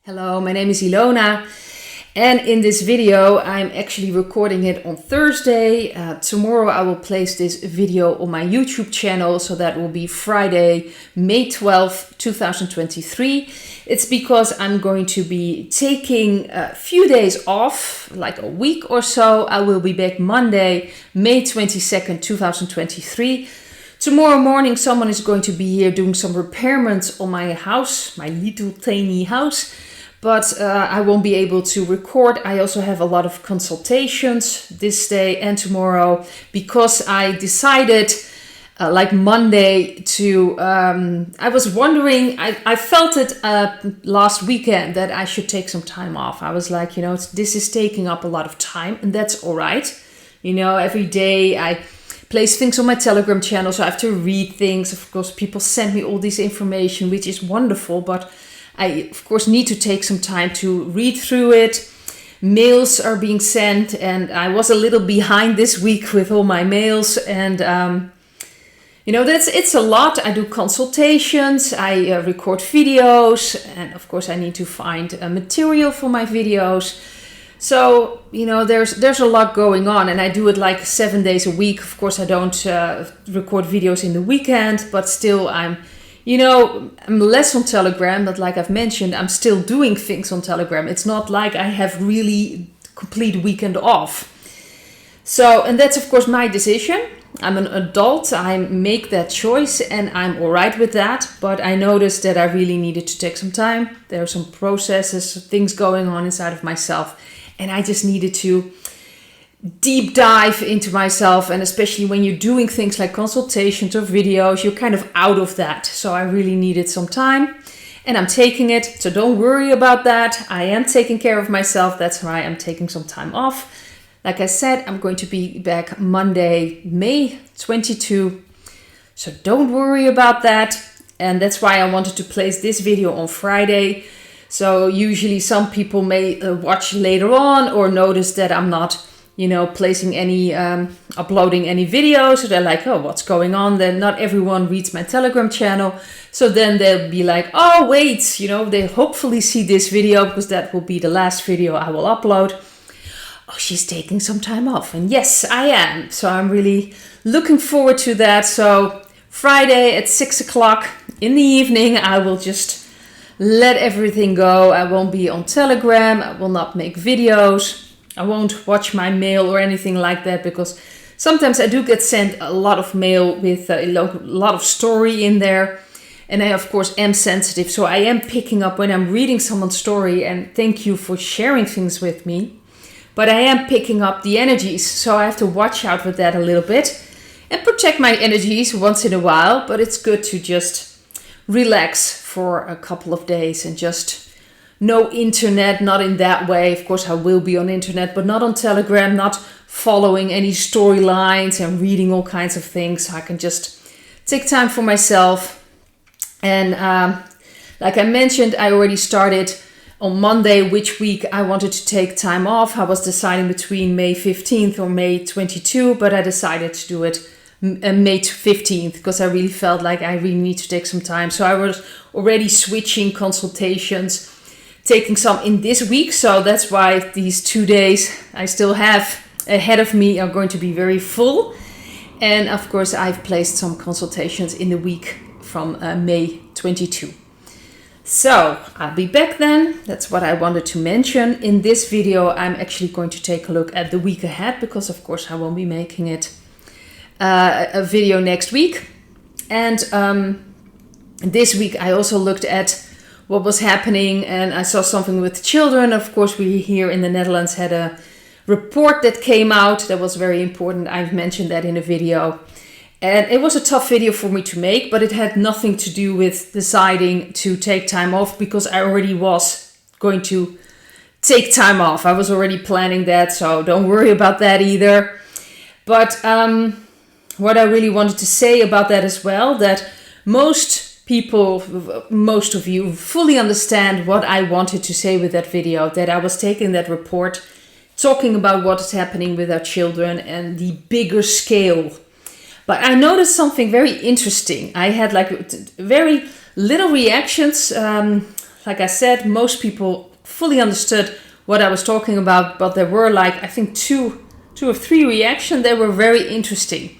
Hello, my name is Ilona, and in this video I'm actually recording it on Thursday. Tomorrow I will place this video on my YouTube channel, so that will be Friday, May 12th, 2023. It's because I'm going to be taking a few days off, like a week or so. I will be back Monday, May 22nd, 2023. Tomorrow morning someone is going to be here doing some repairments on my house, my little tiny house. But I won't be able to record. I also have a lot of consultations this day and tomorrow because I decided like Monday to, I was wondering, I felt it last weekend that I should take some time off. I was like, this is taking up a lot of time and that's all right. Every day I place things on my Telegram channel, so I have to read things. Of course, people send me all this information, which is wonderful, but I, of course, need to take some time to read through it. Mails are being sent, and I was a little behind this week with all my mails. And, it's a lot. I do consultations, I record videos, and of course, I need to find material for my videos. So, there's a lot going on, and I do it like 7 days a week. Of course, I don't record videos in the weekend, but still I'm less on Telegram, but like I've mentioned, I'm still doing things on Telegram. It's not like I have really complete weekend off. So, and that's of course my decision. I'm an adult, I make that choice and I'm all right with that. But I noticed that I really needed to take some time. There are some processes, things going on inside of myself. And I just needed to deep dive into myself, and especially when you're doing things like consultations or videos, you're kind of out of that. So I really needed some time and I'm taking it. So don't worry about that. I am taking care of myself. That's why I'm taking some time off. Like I said, I'm going to be back Monday, May 22. So don't worry about that. And that's why I wanted to place this video on Friday. So usually some people may watch later on or notice that I'm not placing any, uploading any videos. So they're like, oh, what's going on? Then not everyone reads my Telegram channel. So then they'll be like, oh, wait, they hopefully see this video because that will be the last video I will upload. Oh, she's taking some time off. And yes, I am. So I'm really looking forward to that. So Friday at 6 o'clock in the evening, I will just let everything go. I won't be on Telegram. I will not make videos. I won't watch my mail or anything like that because sometimes I do get sent a lot of mail with a lot of story in there. And I, of course, am sensitive. So I am picking up when I'm reading someone's story, and thank you for sharing things with me. But I am picking up the energies. So I have to watch out with that a little bit and protect my energies once in a while. But it's good to just relax for a couple of days and just no internet, not in that way. Of course, I will be on internet, but not on Telegram, not following any storylines and reading all kinds of things. I can just take time for myself. And like I mentioned, I already started on Monday which week I wanted to take time off. I was deciding between May 15th or May 22, but I decided to do it May 15th because I really felt like I really need to take some time. So I was already switching consultations, taking some in this week. So that's why these 2 days I still have ahead of me are going to be very full. And of course, I've placed some consultations in the week from May 22. So I'll be back then. That's what I wanted to mention. In this video, I'm actually going to take a look at the week ahead because of course I won't be making it a video next week. And this week I also looked at what was happening, and I saw something with children. Of course, we here in the Netherlands had a report that came out that was very important. I've mentioned that in a video. And it was a tough video for me to make, but it had nothing to do with deciding to take time off because I already was going to take time off. I was already planning that, so don't worry about that either. But what I really wanted to say about that as well, that most of you fully understand what I wanted to say with that video, that I was taking that report, talking about what is happening with our children and the bigger scale. But I noticed something very interesting. I had like very little reactions, like I said, most people fully understood what I was talking about, but there were like, I think two or three reactions that were very interesting.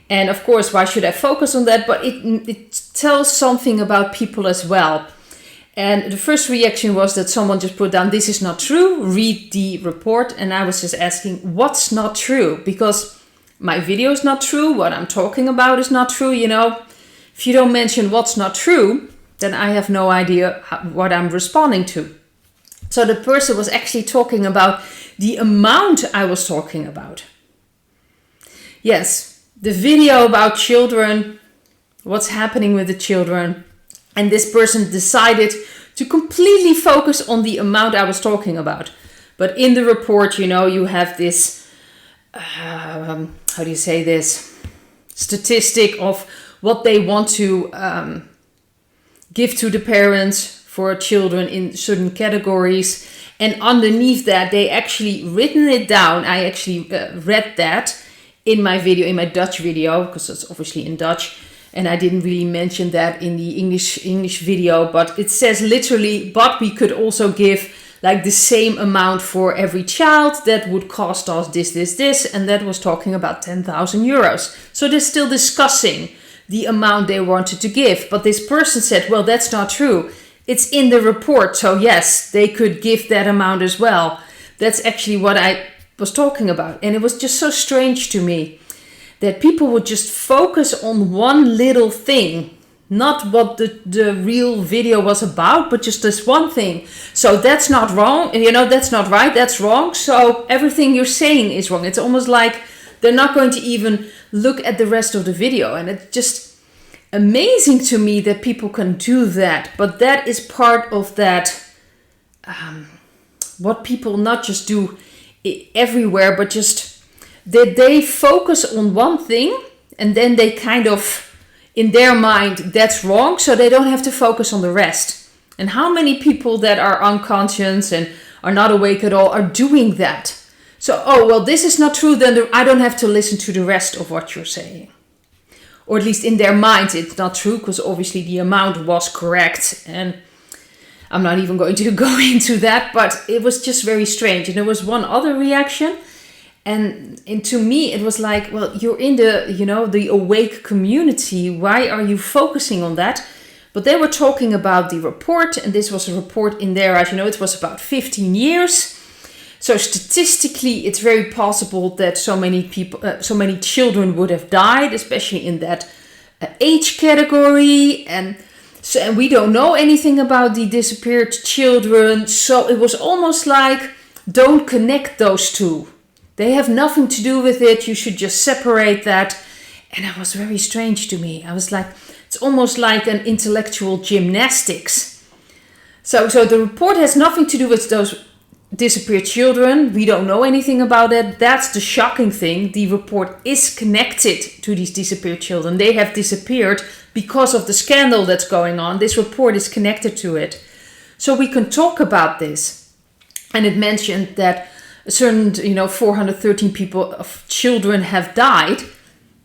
And of course, why should I focus on that? But it tells something about people as well. And the first reaction was that someone just put down, this is not true, read the report. And I was just asking, what's not true? Because my video is not true, what I'm talking about is not true, you know. If you don't mention what's not true, then I have no idea what I'm responding to. So the person was actually talking about the amount I was talking about. Yes, the video about children, what's happening with the children. And this person decided to completely focus on the amount I was talking about. But in the report, you know, you have this, how do you say this? Statistic of what they want to give to the parents for children in certain categories. And underneath that, they actually written it down. I actually read that in my video, in my Dutch video, because it's obviously in Dutch. And I didn't really mention that in the English video, but it says literally, but we could also give like the same amount for every child that would cost us this, and that was talking about 10,000 euros. So they're still discussing the amount they wanted to give. But this person said, well, that's not true. It's in the report. So yes, they could give that amount as well. That's actually what I was talking about. And it was just so strange to me that people would just focus on one little thing, not what the real video was about, but just this one thing. So that's not wrong, and you know, that's not right, that's wrong. So everything you're saying is wrong. It's almost like they're not going to even look at the rest of the video. And it's just amazing to me that people can do that. But that is part of that, what people not just do everywhere, but just that they focus on one thing and then they kind of, in their mind, that's wrong, so they don't have to focus on the rest. And how many people that are unconscious and are not awake at all are doing that? So, oh, well, this is not true, then I don't have to listen to the rest of what you're saying. Or at least in their minds it's not true, because obviously the amount was correct. And I'm not even going to go into that, but it was just very strange. And there was one other reaction. And to me, it was like, well, you're in the, you know, the awake community. Why are you focusing on that? But they were talking about the report, and this was a report in there, as you know, it was about 15 years. So statistically, it's very possible that so many people, so many children would have died, especially in that age category. And we don't know anything about the disappeared children. So it was almost like, don't connect those two. They have nothing to do with it. You should just separate that. And it was very strange to me. I was like, it's almost like an intellectual gymnastics. So the report has nothing to do with those disappeared children. We don't know anything about it. That's the shocking thing. The report is connected to these disappeared children. They have disappeared because of the scandal that's going on. This report is connected to it. So we can talk about this. And it mentioned that a certain, 413 people of children have died.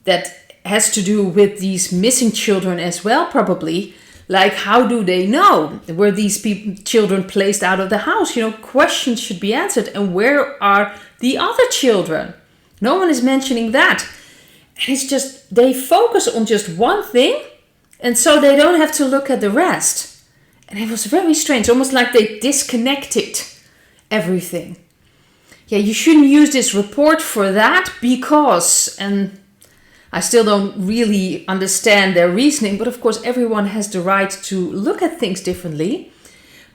That has to do with these missing children as well, probably. Like, how do they know? Were these children placed out of the house? Questions should be answered. And where are the other children? No one is mentioning that. And it's just, they focus on just one thing. And so they don't have to look at the rest. And it was very strange. Almost like they disconnected everything. Yeah, you shouldn't use this report for that because, and I still don't really understand their reasoning, but of course everyone has the right to look at things differently.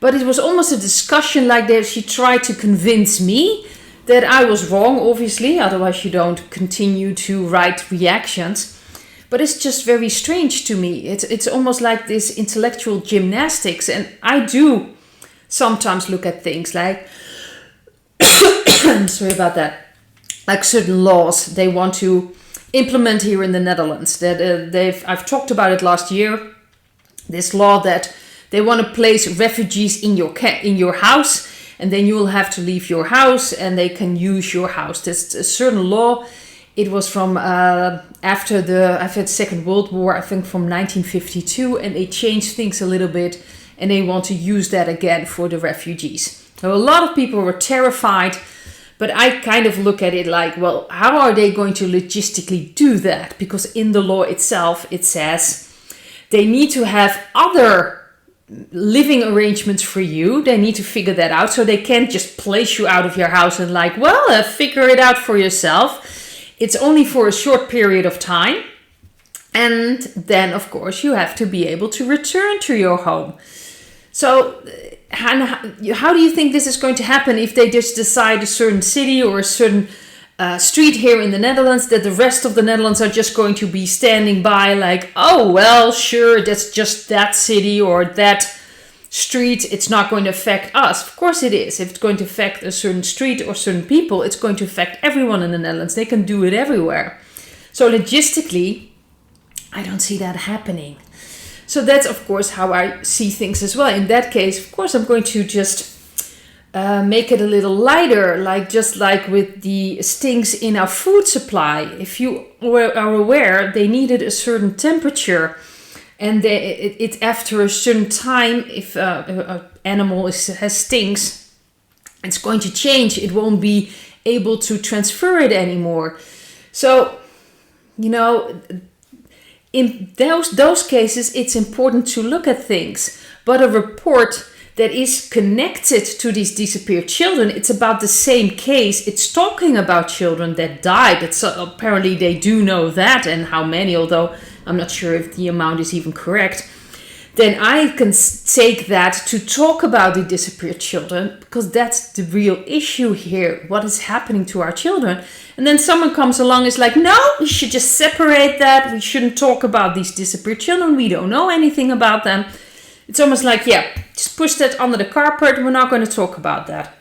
But it was almost a discussion like that. She tried to convince me that I was wrong, obviously, otherwise you don't continue to write reactions. But it's just very strange to me. It's almost like this intellectual gymnastics, and I do sometimes look at things like, sorry about that, like certain laws they want to implement here in the Netherlands. That I've talked about it last year. This law that they want to place refugees in your house, and then you will have to leave your house, and they can use your house. There's a certain law. It was from after the Second World War, I think from 1952, and they changed things a little bit. and they want to use that again for the refugees. So a lot of people were terrified, but I kind of look at it like, well, how are they going to logistically do that? Because in the law itself, it says they need to have other living arrangements for you. They need to figure that out. So they can't just place you out of your house and like, well, figure it out for yourself. It's only for a short period of time. And then, of course, you have to be able to return to your home. So how do you think this is going to happen if they just decide a certain city or a certain street here in the Netherlands, that the rest of the Netherlands are just going to be standing by like, oh, well, sure, that's just that city or that street. It's not going to affect us. Of course it is. If it's going to affect a certain street or certain people, it's going to affect everyone in the Netherlands. They can do it everywhere. So logistically, I don't see that happening. So that's, of course, how I see things as well. In that case, of course, I'm going to just make it a little lighter, just like with the stinks in our food supply. If you are aware, they needed a certain temperature, and it's after a certain time, if an animal has stinks, it's going to change. It won't be able to transfer it anymore. So, in those cases, it's important to look at things. But a report that is connected to these disappeared children, it's about the same case. It's talking about children that died. Apparently they do know that, and how many, although I'm not sure if the amount is even correct. Then I can take that to talk about the disappeared children, because that's the real issue here. What is happening to our children? And then someone comes along and is like, no, we should just separate that. We shouldn't talk about these disappeared children. We don't know anything about them. It's almost like, yeah, just push that under the carpet. We're not going to talk about that.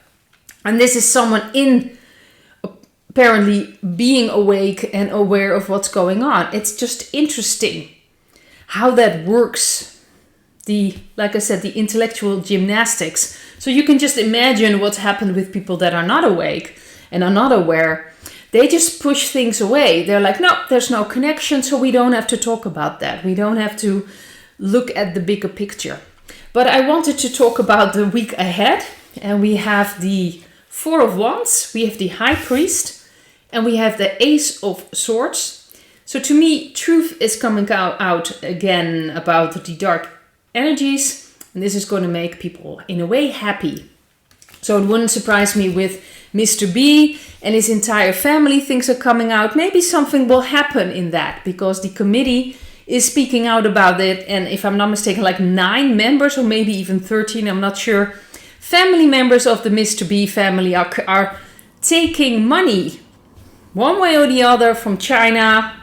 And this is someone apparently being awake and aware of what's going on. It's just interesting how that works. Like I said, the intellectual gymnastics. So you can just imagine what's happened with people that are not awake and are not aware. They just push things away. They're like, no, there's no connection, so we don't have to talk about that. We don't have to look at the bigger picture. But I wanted to talk about the week ahead. And we have the Four of Wands, we have the High Priest, and we have the Ace of Swords. So to me, truth is coming out again about the dark energies, and this is going to make people in a way happy. So it wouldn't surprise me with Mr. B and his entire family, things are coming out. Maybe something will happen in that, because the committee is speaking out about it, and if I'm not mistaken, like 9 members or maybe even 13, I'm not sure, family members of the Mr. B family are taking money one way or the other from China,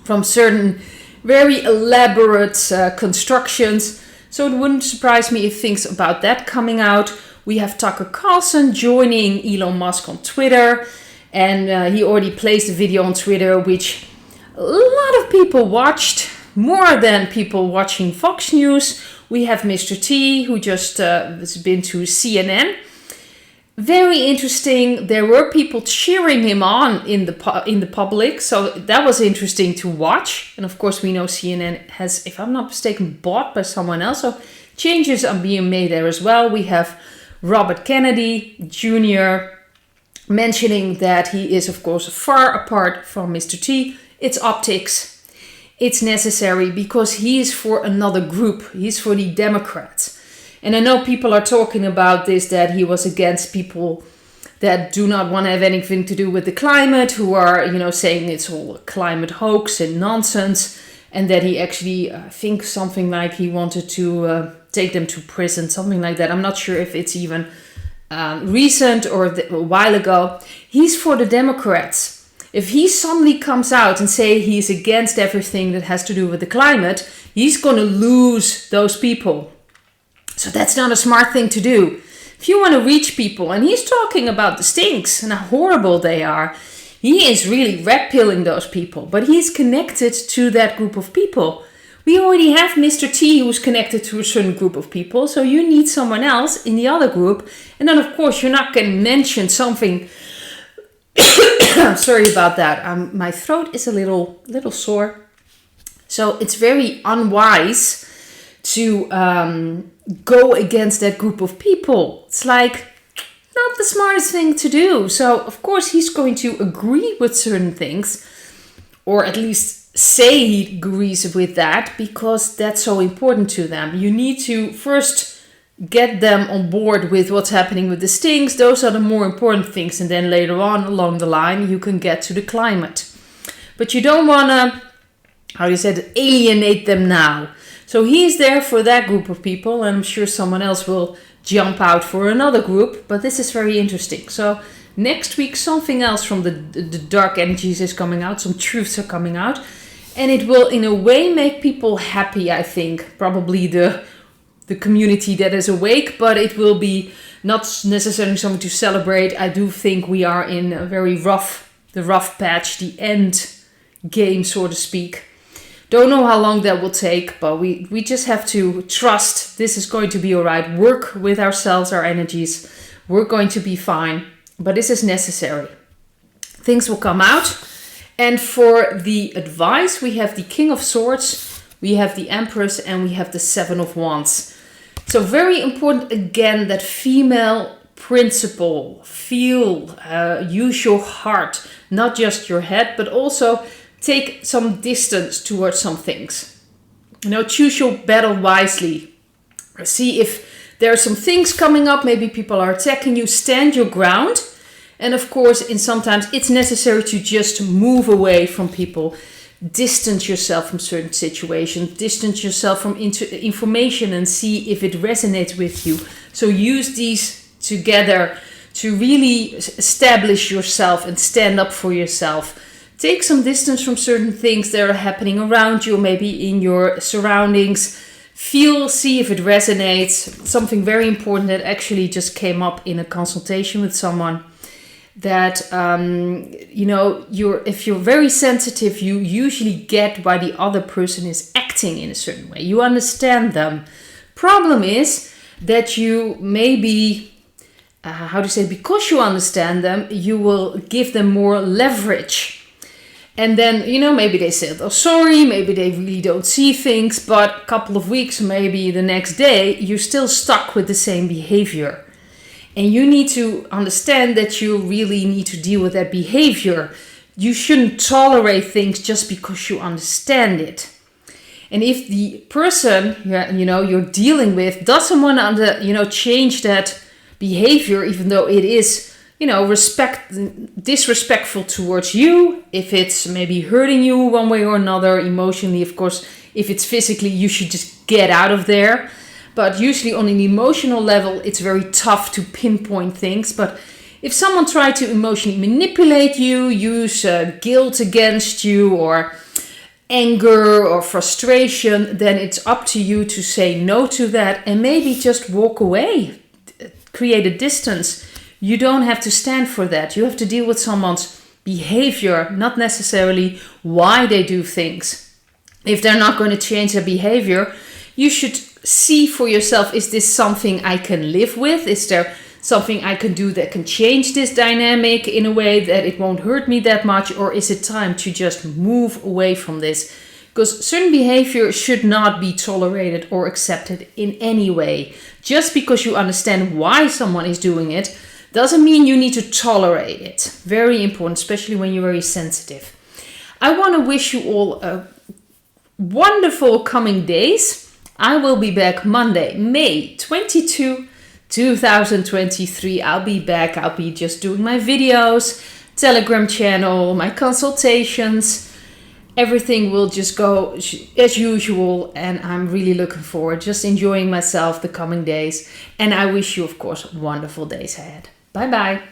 from certain very elaborate constructions. So it wouldn't surprise me if things about that coming out. We have Tucker Carlson joining Elon Musk on Twitter. And he already placed a video on Twitter, which a lot of people watched, more than people watching Fox News. We have Mr. T, who just has been to CNN. Very interesting. There were people cheering him on in the public, so that was interesting to watch. And of course, we know CNN has, if I'm not mistaken, bought by someone else, so changes are being made there as well. We have Robert Kennedy Jr. mentioning that he is, of course, far apart from Mr. T. It's optics. It's necessary because he is for another group. He's for the Democrats. And I know people are talking about this, that he was against people that do not want to have anything to do with the climate, who are, saying it's all a climate hoax and nonsense, and that he actually, I think something like he wanted to take them to prison, something like that. I'm not sure if it's even recent or a while ago. He's for the Democrats. If he suddenly comes out and say he's against everything that has to do with the climate, he's going to lose those people. So that's not a smart thing to do. If you want to reach people, and he's talking about the stinks and how horrible they are, he is really red pilling those people, but he's connected to that group of people. We already have Mr. T, who's connected to a certain group of people, so you need someone else in the other group. And then, of course, you're not going to mention something. Sorry about that. My throat is a little sore. So it's very unwise to go against that group of people. It's like not the smartest thing to do. So of course he's going to agree with certain things, or at least say he agrees with that, because that's so important to them. You need to first get them on board with what's happening with the stings. Those are the more important things, and then later on along the line you can get to the climate. But you don't want to, how do you say it, alienate them now. So he's there for that group of people, and I'm sure someone else will jump out for another group, but this is very interesting. So next week something else from the dark energies is coming out, some truths are coming out, and it will in a way make people happy, I think. Probably the community that is awake, but it will be not necessarily something to celebrate. I do think we are in a very the rough patch, the end game, so to speak. Don't know how long that will take, but we just have to trust this is going to be all right. Work with ourselves, our energies. We're going to be fine, but this is necessary. Things will come out. And for the advice, we have the King of Swords, we have the Empress, and we have the Seven of Wands. So very important again, that female principle. Feel, use your heart, not just your head, but also take some distance towards some things. Choose your battle wisely. See if there are some things coming up, maybe people are attacking you, stand your ground. And of course, sometimes it's necessary to just move away from people, distance yourself from certain situations, distance yourself from information and see if it resonates with you. So use these together to really establish yourself and stand up for yourself. Take some distance from certain things that are happening around you, maybe in your surroundings. See if it resonates. Something very important that actually just came up in a consultation with someone, that if you're very sensitive, you usually get why the other person is acting in a certain way. You understand them. Problem is that you maybe, because you understand them, you will give them more leverage. And then, maybe they said, oh, sorry, maybe they really don't see things, but a couple of weeks, maybe the next day, you're still stuck with the same behavior. And you need to understand that you really need to deal with that behavior. You shouldn't tolerate things just because you understand it. And if the person, you're dealing with doesn't want to, change that behavior, even though it is, disrespectful towards you, if it's maybe hurting you one way or another, emotionally, of course, if it's physically, you should just get out of there. But usually on an emotional level, it's very tough to pinpoint things. But if someone tried to emotionally manipulate you, use guilt against you, or anger or frustration, then it's up to you to say no to that and maybe just walk away, create a distance. You don't have to stand for that. You have to deal with someone's behavior, not necessarily why they do things. If they're not going to change their behavior, you should see for yourself, is this something I can live with? Is there something I can do that can change this dynamic in a way that it won't hurt me that much? Or is it time to just move away from this? Because certain behavior should not be tolerated or accepted in any way. Just because you understand why someone is doing it doesn't mean you need to tolerate it. Very important, especially when you're very sensitive. I want to wish you all a wonderful coming days. I will be back Monday, May 22, 2023. I'll be back. I'll be just doing my videos, Telegram channel, my consultations. Everything will just go as usual, and I'm really looking forward, just enjoying myself the coming days. And I wish you, of course, wonderful days ahead. Bye bye.